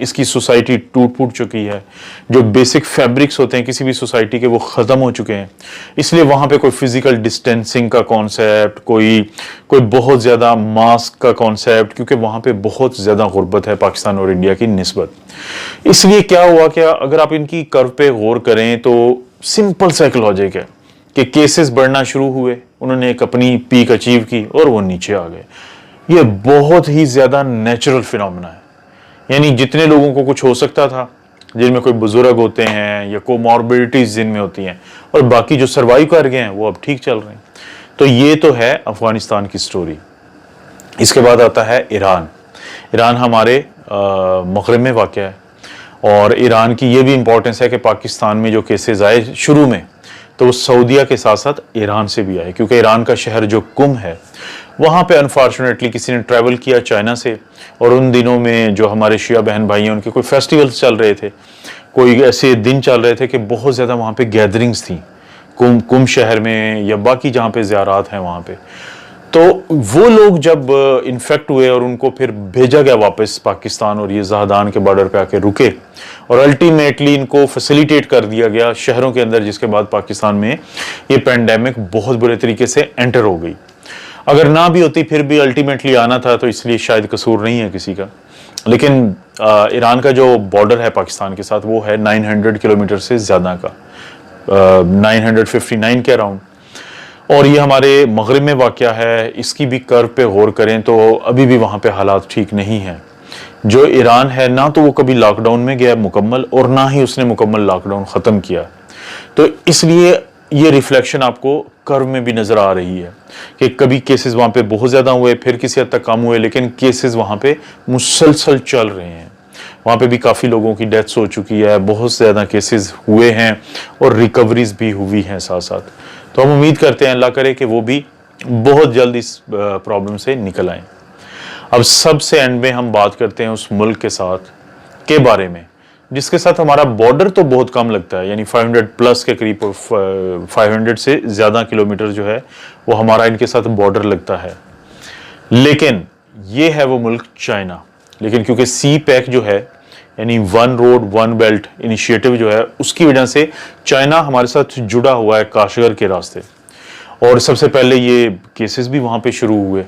اس کی سوسائٹی ٹوٹ پھوٹ چکی ہے, جو بیسک فیبرکس ہوتے ہیں کسی بھی سوسائٹی کے وہ ختم ہو چکے ہیں. اس لیے وہاں پہ کوئی فزیکل ڈسٹینسنگ کا کانسیپٹ, کوئی بہت زیادہ ماسک کا کانسیپٹ, کیونکہ وہاں پہ بہت زیادہ غربت ہے پاکستان اور انڈیا کی نسبت. اس لیے کیا ہوا کہ اگر آپ ان کی کرو پہ غور کریں تو سمپل سائیکولوجک ہے کہ کیسز بڑھنا شروع ہوئے, انہوں نے ایک اپنی پیک اچیو کی اور وہ نیچے آ گئے. یہ بہت ہی زیادہ نیچرل فینومینا ہے. یعنی جتنے لوگوں کو کچھ ہو سکتا تھا, جن میں کوئی بزرگ ہوتے ہیں یا کوموربڈیٹیز جن میں ہوتی ہیں, اور باقی جو سروائیو کر گئے ہیں وہ اب ٹھیک چل رہے ہیں. تو یہ تو ہے افغانستان کی سٹوری. اس کے بعد آتا ہے ایران. ایران ہمارے مغرب میں واقع ہے, اور ایران کی یہ بھی امپورٹنس ہے کہ پاکستان میں جو کیسز آئے شروع میں تو وہ سعودیہ کے ساتھ ساتھ ایران سے بھی آئے, کیونکہ ایران کا شہر جو قم ہے وہاں پہ انفارچونیٹلی کسی نے ٹریول کیا چائنا سے, اور ان دنوں میں جو ہمارے شیعہ بہن بھائی ہیں ان کے کوئی فیسٹیولز چل رہے تھے, کوئی ایسے دن چل رہے تھے کہ بہت زیادہ وہاں پہ گیدرنگز تھیں قم شہر میں یا باقی جہاں پہ زیارات ہیں وہاں پہ. تو وہ لوگ جب انفیکٹ ہوئے اور ان کو پھر بھیجا گیا واپس پاکستان, اور یہ زاہدان کے بارڈر پہ آ کے رکے, اور الٹیمیٹلی ان کو فیسیلیٹیٹ کر دیا گیا شہروں کے اندر, جس کے بعد پاکستان میں یہ پینڈیمک بہت برے طریقے سے انٹر ہو گئی. اگر نہ بھی ہوتی پھر بھی الٹیمیٹلی آنا تھا, تو اس لیے شاید قصور نہیں ہے کسی کا. لیکن ایران کا جو بارڈر ہے پاکستان کے ساتھ وہ ہے 900 کلومیٹر سے زیادہ کا, 959 کے اراؤنڈ, اور یہ ہمارے مغرب میں واقع ہے. اس کی بھی کرو پہ غور کریں تو ابھی بھی وہاں پہ حالات ٹھیک نہیں ہیں. جو ایران ہے نہ تو وہ کبھی لاک ڈاؤن میں گیا مکمل, اور نہ ہی اس نے مکمل لاک ڈاؤن ختم کیا. تو اس لیے یہ ریفلیکشن آپ کو کرو میں بھی نظر آ رہی ہے کہ کبھی کیسز وہاں پہ بہت زیادہ ہوئے, پھر کسی حد تک کم ہوئے, لیکن کیسز وہاں پہ مسلسل چل رہے ہیں. وہاں پہ بھی کافی لوگوں کی ڈیتھس ہو چکی ہے, بہت زیادہ کیسز ہوئے ہیں, اور ریکوریز بھی ہوئی ہیں ساتھ ساتھ. تو ہم امید کرتے ہیں اللہ کرے کہ وہ بھی بہت جلد اس پرابلم سے نکل آئیں. اب سب سے اینڈ میں ہم بات کرتے ہیں اس ملک کے ساتھ کے بارے میں جس کے ساتھ ہمارا بارڈر تو بہت کم لگتا ہے, یعنی 500 پلس کے قریب, 500 سے زیادہ کلومیٹر جو ہے وہ ہمارا ان کے ساتھ بارڈر لگتا ہے. لیکن یہ ہے وہ ملک چائنا. لیکن کیونکہ سی پیک جو ہے, یعنی one road one belt initiative جو ہے, اس کی وجہ سے چائنا ہمارے ساتھ جڑا ہوا ہے کاشغر کے راستے, اور سب سے پہلے یہ کیسز بھی وہاں پہ شروع ہوئے.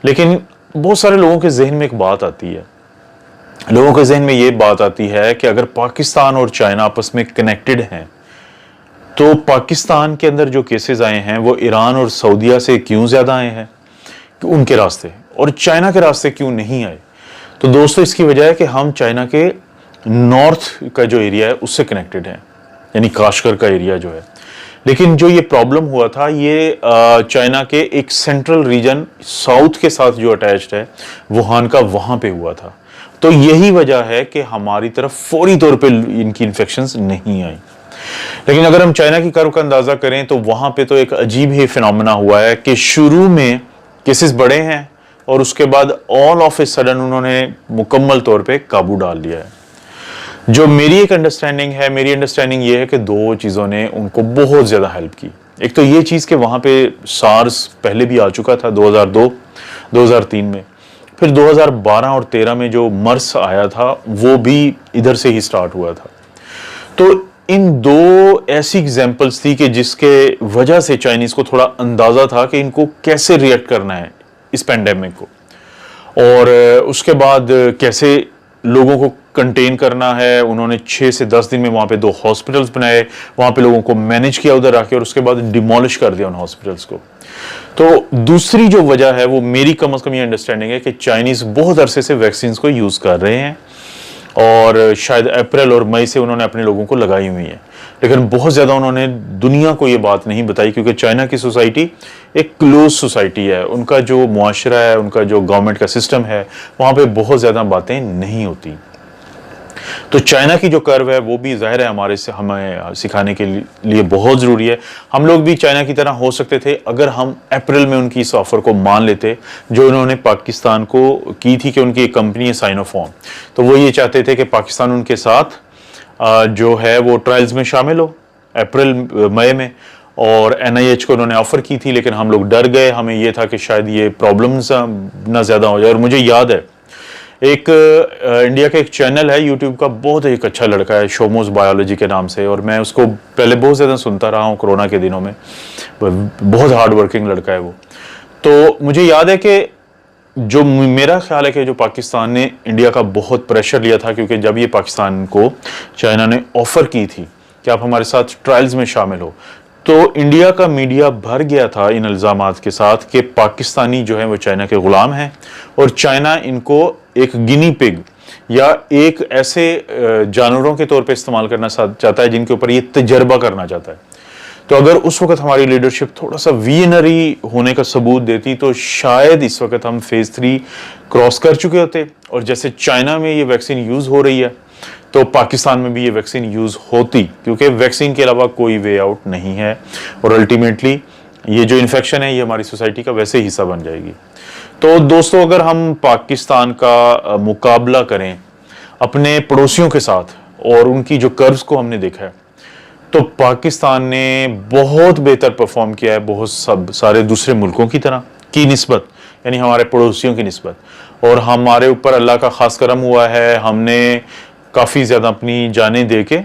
لیکن بہت سارے لوگوں کے ذہن میں ایک بات آتی ہے, لوگوں کے ذہن میں یہ بات آتی ہے کہ اگر پاکستان اور چائنا آپس میں کنیکٹڈ ہیں تو پاکستان کے اندر جو کیسز آئے ہیں وہ ایران اور سعودیہ سے کیوں زیادہ آئے ہیں ان کے راستے, اور چائنا کے راستے کیوں نہیں آئے. تو دوستو اس کی وجہ ہے کہ ہم چائنا کے نارتھ کا جو ایریا ہے اس سے کنیکٹڈ ہیں, یعنی کاشغر کا ایریا جو ہے. لیکن جو یہ پرابلم ہوا تھا یہ چائنا کے ایک سینٹرل ریجن ساؤتھ کے ساتھ جو اٹیچڈ ہے ووہان کا, وہاں پہ ہوا تھا. تو یہی وجہ ہے کہ ہماری طرف فوری طور پہ ان کی انفیکشنز نہیں آئیں. لیکن اگر ہم چائنا کی کرو کا اندازہ کریں تو وہاں پہ تو ایک عجیب ہی فینومینا ہوا ہے کہ شروع میں کیسز بڑے ہیں, اور اس کے بعد آل آف اے سڈن انہوں نے مکمل طور پہ قابو ڈال لیا ہے. جو میری ایک انڈرسٹینڈنگ ہے, میری انڈرسٹینڈنگ یہ ہے کہ دو چیزوں نے ان کو بہت زیادہ ہیلپ کی. ایک تو یہ چیز کہ وہاں پہ سارس پہلے بھی آ چکا تھا 2002-2003 میں, پھر 2012 اور 13 میں جو مرس آیا تھا وہ بھی ادھر سے ہی سٹارٹ ہوا تھا. تو ان دو ایسی ایگزامپلس تھی کہ جس کے وجہ سے چائنیز کو تھوڑا اندازہ تھا کہ ان کو کیسے ریئیکٹ کرنا ہے اس پینڈیمک کو, اور اس کے بعد کیسے لوگوں کو کنٹین کرنا ہے. انہوں نے 6 سے 10 دن میں وہاں پہ 2 ہاسپٹلز بنائے, وہاں پہ لوگوں کو مینج کیا ادھر آ کے, اور اس کے بعد ڈیمولش کر دیا ان ہاسپٹلز کو. تو دوسری جو وجہ ہے وہ میری کم از کم یہ انڈرسٹینڈنگ ہے کہ چائنیز بہت عرصے سے ویکسینز کو یوز کر رہے ہیں, اور شاید اپریل اور مئی سے انہوں نے اپنے لوگوں کو لگائی ہوئی ہیں, لیکن بہت زیادہ انہوں نے دنیا کو یہ بات نہیں بتائی, کیونکہ چائنا کی سوسائٹی ایک کلوز سوسائٹی ہے. ان کا جو معاشرہ ہے, ان کا جو گورنمنٹ کا سسٹم ہے, وہاں پہ بہت زیادہ باتیں نہیں ہوتی. تو چائنا کی جو کرو ہے وہ بھی ظاہر ہے ہمارے سے ہمیں سکھانے کے لیے بہت ضروری ہے. ہم لوگ بھی چائنا کی طرح ہو سکتے تھے اگر ہم اپریل میں ان کی اس آفر کو مان لیتے جو انہوں نے پاکستان کو کی تھی, کہ ان کی ایک کمپنی ہے سائنوفارم, تو وہ یہ چاہتے تھے کہ پاکستان ان کے ساتھ جو ہے وہ ٹرائلز میں شامل ہو اپریل مئی میں, اور NIH کو انہوں نے آفر کی تھی. لیکن ہم لوگ ڈر گئے, ہمیں یہ تھا کہ شاید یہ پرابلمز نہ زیادہ ہو جائے. اور مجھے یاد ہے ایک انڈیا کا ایک چینل ہے یوٹیوب کا، بہت ایک اچھا لڑکا ہے شوموز بایولوجی کے نام سے، اور میں اس کو پہلے بہت زیادہ سنتا رہا ہوں کورونا کے دنوں میں، بہت ہارڈ ورکنگ لڑکا ہے وہ. تو مجھے یاد ہے کہ جو میرا خیال ہے کہ جو پاکستان نے انڈیا کا بہت پریشر لیا تھا، کیونکہ جب یہ پاکستان کو چائنا نے آفر کی تھی کہ آپ ہمارے ساتھ ٹرائلز میں شامل ہو، تو انڈیا کا میڈیا بھر گیا تھا ان الزامات کے ساتھ کہ پاکستانی جو ہیں وہ چائنا کے غلام ہیں، اور چائنا ان کو ایک گنی پگ یا ایک ایسے جانوروں کے طور پہ استعمال کرنا چاہتا ہے جن کے اوپر یہ تجربہ کرنا چاہتا ہے. تو اگر اس وقت ہماری لیڈرشپ تھوڑا سا ویژنری ہونے کا ثبوت دیتی تو شاید اس وقت ہم فیز 3 کراس کر چکے ہوتے، اور جیسے چائنا میں یہ ویکسین یوز ہو رہی ہے تو پاکستان میں بھی یہ ویکسین یوز ہوتی، کیونکہ ویکسین کے علاوہ کوئی وے آؤٹ نہیں ہے، اور الٹیمیٹلی یہ جو انفیکشن ہے یہ ہماری سوسائٹی کا ویسے حصہ بن جائے گی. تو دوستو، اگر ہم پاکستان کا مقابلہ کریں اپنے پڑوسیوں کے ساتھ اور ان کی جو کروز کو ہم نے دیکھا ہے، تو پاکستان نے بہت بہتر پرفارم کیا ہے بہت سارے دوسرے ملکوں کی طرح کی نسبت، یعنی ہمارے پڑوسیوں کی نسبت. اور ہمارے اوپر اللہ کا خاص کرم ہوا ہے، ہم نے کافی زیادہ اپنی جانیں دے کے،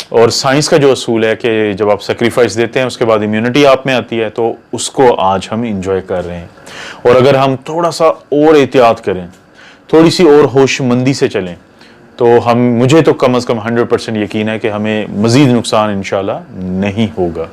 اور سائنس کا جو اصول ہے کہ جب آپ سیکریفائس دیتے ہیں اس کے بعد امیونٹی آپ میں آتی ہے، تو اس کو آج ہم انجوائے کر رہے ہیں. اور اگر ہم تھوڑا سا اور احتیاط کریں، تھوڑی سی اور ہوش مندی سے چلیں، تو مجھے تو کم از کم 100% یقین ہے کہ ہمیں مزید نقصان انشاءاللہ نہیں ہوگا.